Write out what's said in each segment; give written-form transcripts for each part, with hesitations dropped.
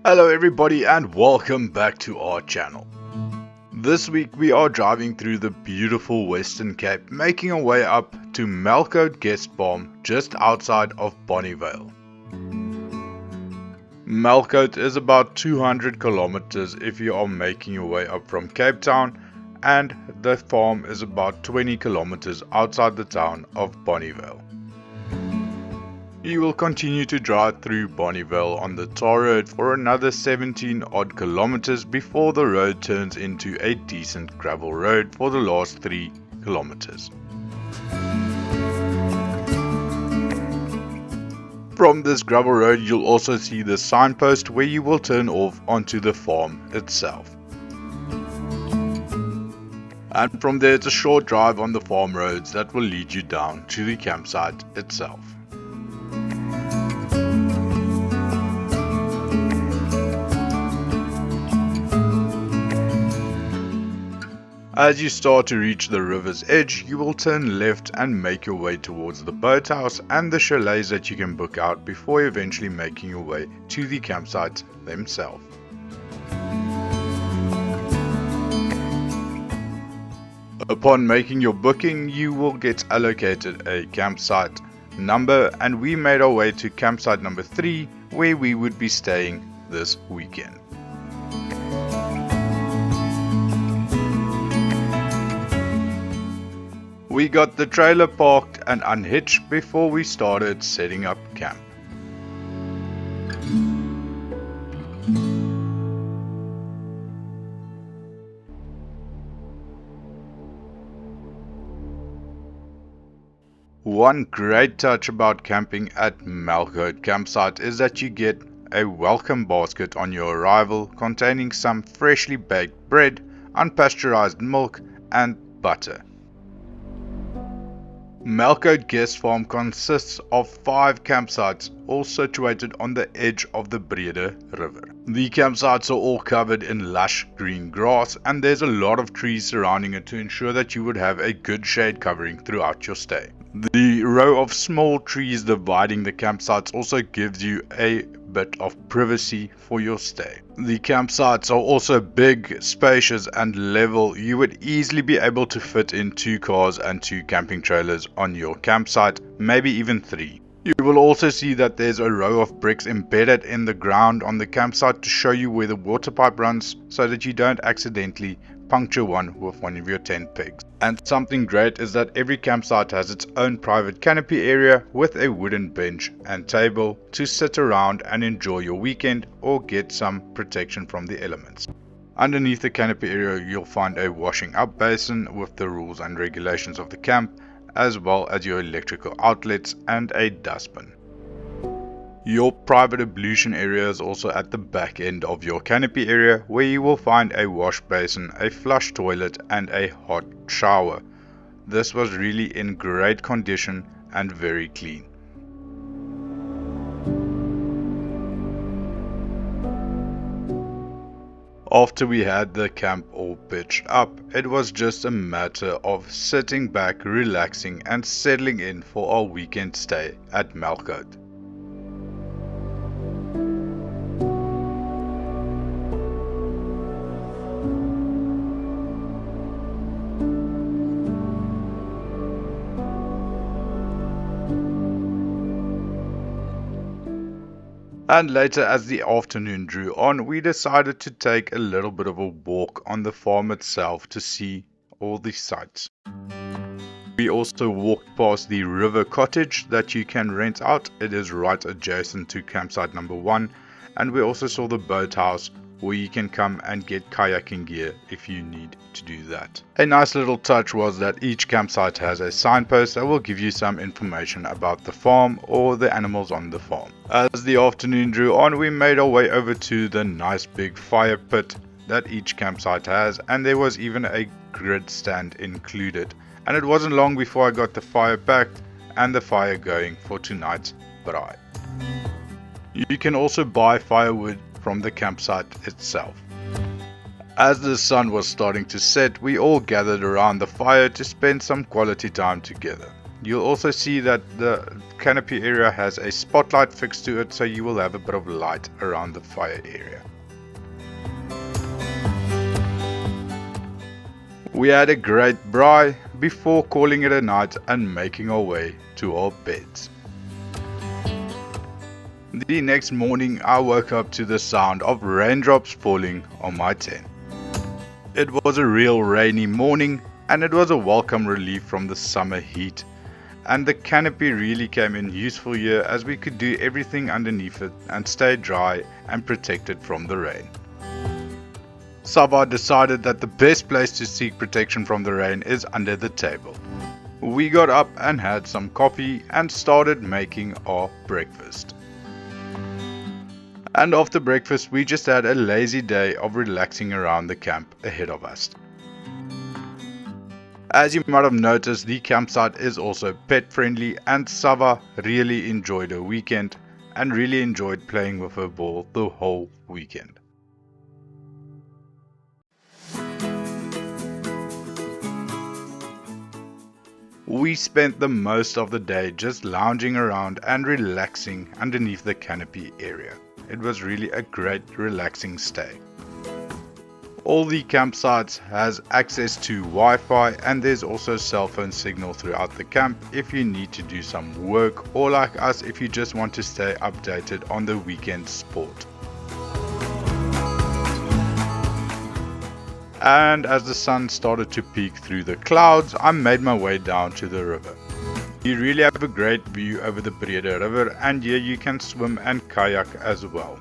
Hello everybody and welcome back to our channel. This week we are driving through the beautiful Western Cape, making our way up to Melkhout Guest Farm just outside of Bonnievale. Melkhout is about 200 kilometers if you are making your way up from Cape Town, and the farm is about 20 kilometers outside the town of Bonnievale. You will continue to drive through Bonnievale on the tar road for another 17 odd kilometers before the road turns into a decent gravel road for the last 3 kilometers. From this gravel road you'll also see the signpost where you will turn off onto the farm itself. And from there it's a short drive on the farm roads that will lead you down to the campsite itself. As you start to reach the river's edge, you will turn left and make your way towards the boathouse and the chalets that you can book out before eventually making your way to the campsite themselves. Upon making your booking, you will get allocated a campsite number, and we made our way to campsite number 3 where we would be staying this weekend. We got the trailer parked and unhitched before we started setting up camp. One great touch about camping at Melkhout campsite is that you get a welcome basket on your arrival containing some freshly baked bread, unpasteurized milk and butter. Melkhout Guest Farm consists of 5 campsites, all situated on the edge of the Breede River. The campsites are all covered in lush green grass, and there's a lot of trees surrounding it to ensure that you would have a good shade covering throughout your stay. The row of small trees dividing the campsites also gives you a bit of privacy for your stay. The campsites are also big, spacious and level. You would easily be able to fit in 2 cars and 2 camping trailers on your campsite, maybe even 3. You will also see that there's a row of bricks embedded in the ground on the campsite to show you where the water pipe runs so that you don't accidentally puncture one with one of your tent pegs. And something great is that every campsite has its own private canopy area with a wooden bench and table to sit around and enjoy your weekend or get some protection from the elements. Underneath the canopy area you'll find a washing up basin with the rules and regulations of the camp, as well as your electrical outlets and a dustbin. Your private ablution area is also at the back end of your canopy area, where you will find a wash basin, a flush toilet and a hot shower. This was really in great condition and very clean. After we had the camp all pitched up, it was just a matter of sitting back, relaxing and settling in for our weekend stay at Melkhout. And later, as the afternoon drew on, we decided to take a little bit of a walk on the farm itself to see all the sights. We also walked past the river cottage that you can rent out. It is right adjacent to campsite number 1, and we also saw the boathouse where you can come and get kayaking gear if you need to do that. A nice little touch was that each campsite has a signpost that will give you some information about the farm or the animals on the farm. As the afternoon drew on, we made our way over to the nice big fire pit that each campsite has, and there was even a grid stand included. And it wasn't long before I got the fire packed and the fire going for tonight's braai. You can also buy firewood from the campsite itself. As the sun was starting to set, we all gathered around the fire to spend some quality time together. You'll also see that the canopy area has a spotlight fixed to it, so you will have a bit of light around the fire area. We had a great braai before calling it a night and making our way to our beds. The next morning I woke up to the sound of raindrops falling on my tent. It was a real rainy morning and it was a welcome relief from the summer heat, and the canopy really came in useful here as we could do everything underneath it and stay dry and protected from the rain. Sava decided that the best place to seek protection from the rain is under the table. We got up and had some coffee and started making our breakfast. And after breakfast we just had a lazy day of relaxing around the camp ahead of us. As you might have noticed, the campsite is also pet friendly, and Sava really enjoyed her weekend and really enjoyed playing with her ball the whole weekend. We spent the most of the day just lounging around and relaxing underneath the canopy area. It was really a great relaxing stay. All the campsites has access to Wi-Fi, and there's also cell phone signal throughout the camp if you need to do some work, or like us if you just want to stay updated on the weekend sport. And as the sun started to peek through the clouds, I made my way down to the river. You really have a great view over the Breede River, and here you can swim and kayak as well.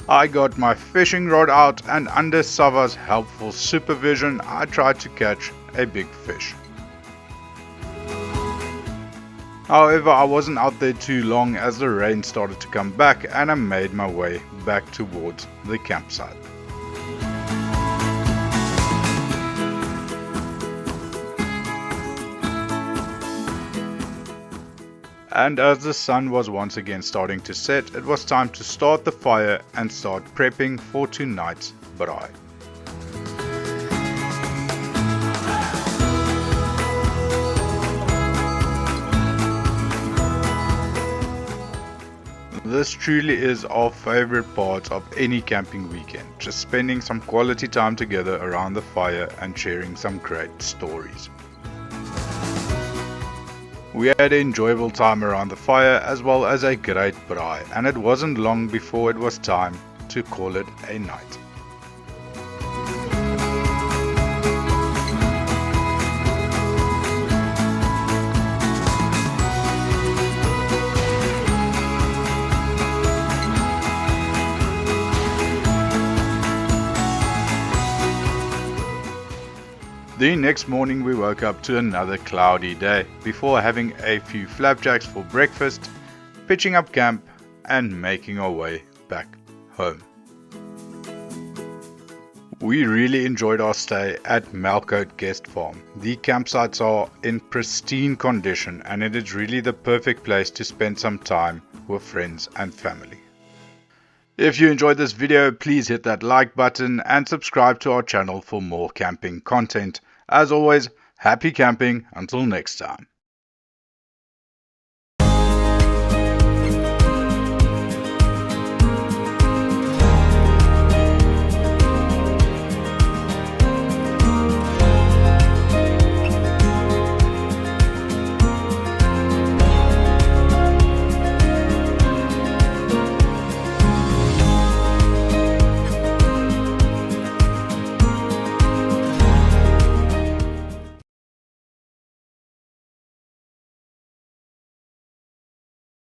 I got my fishing rod out, and under Sava's helpful supervision I tried to catch a big fish. However, I wasn't out there too long as the rain started to come back, and I made my way back towards the campsite. And as the sun was once again starting to set, it was time to start the fire and start prepping for tonight's braai. This truly is our favorite part of any camping weekend, just spending some quality time together around the fire and sharing some great stories. We had an enjoyable time around the fire as well as a great braai, and it wasn't long before it was time to call it a night. The next morning we woke up to another cloudy day before having a few flapjacks for breakfast, pitching up camp and making our way back home. We really enjoyed our stay at Melkhout Guest Farm. The campsites are in pristine condition, and it is really the perfect place to spend some time with friends and family. If you enjoyed this video, please hit that like button and subscribe to our channel for more camping content. As always, happy camping until next time.